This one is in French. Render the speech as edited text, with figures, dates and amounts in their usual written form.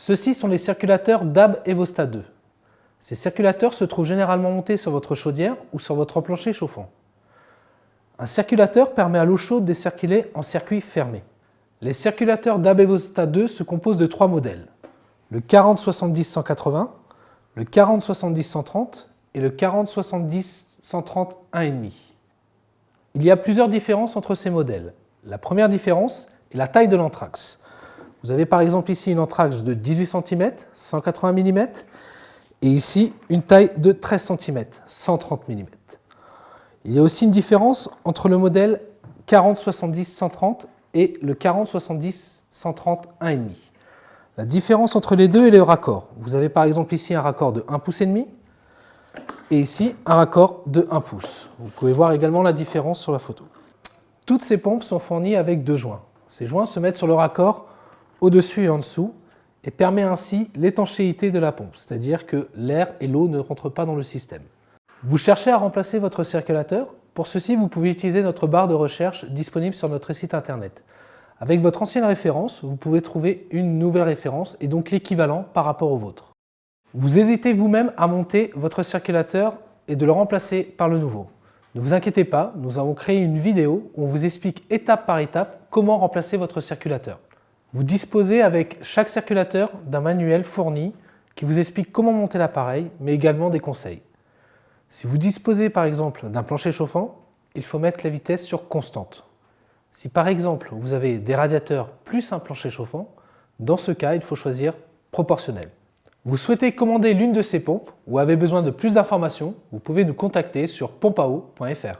Ceux-ci sont les circulateurs DAB Evosta 2. Ces circulateurs se trouvent généralement montés sur votre chaudière ou sur votre plancher chauffant. Un circulateur permet à l'eau chaude de circuler en circuit fermé. Les circulateurs DAB Evosta 2 se composent de 3 modèles, le 40-70-180, le 40-70-130 et le 40-70-130 1,5. Il y a plusieurs différences entre ces modèles. La première différence est la taille de l'anthrax. Vous avez par exemple ici une anthrax de 18 cm, 180 mm, et ici une taille de 13 cm, 130 mm. Il y a aussi une différence entre le modèle 40-70-130 et le 40-70-130 1,5. La différence entre les deux est le raccord. Vous avez par exemple ici un raccord de 1,5 pouce et ici un raccord de 1 pouce. Vous pouvez voir également la différence sur la photo. Toutes ces pompes sont fournies avec 2 joints. Ces joints se mettent sur le raccord au-dessus et en dessous et permet ainsi l'étanchéité de la pompe, c'est-à-dire que l'air et l'eau ne rentrent pas dans le système. Vous cherchez à remplacer votre circulateur? Pour ceci, vous pouvez utiliser notre barre de recherche disponible sur notre site internet. Avec votre ancienne référence, vous pouvez trouver une nouvelle référence et donc l'équivalent par rapport au vôtre. Vous hésitez vous-même à monter votre circulateur et de le remplacer par le nouveau. Ne vous inquiétez pas, nous avons créé une vidéo où on vous explique étape par étape comment remplacer votre circulateur. Vous disposez avec chaque circulateur d'un manuel fourni qui vous explique comment monter l'appareil, mais également des conseils. Si vous disposez par exemple d'un plancher chauffant, il faut mettre la vitesse sur constante. Si par exemple vous avez des radiateurs plus un plancher chauffant, dans ce cas il faut choisir proportionnel. Vous souhaitez commander l'une de ces pompes ou avez besoin de plus d'informations, vous pouvez nous contacter sur pompao.fr.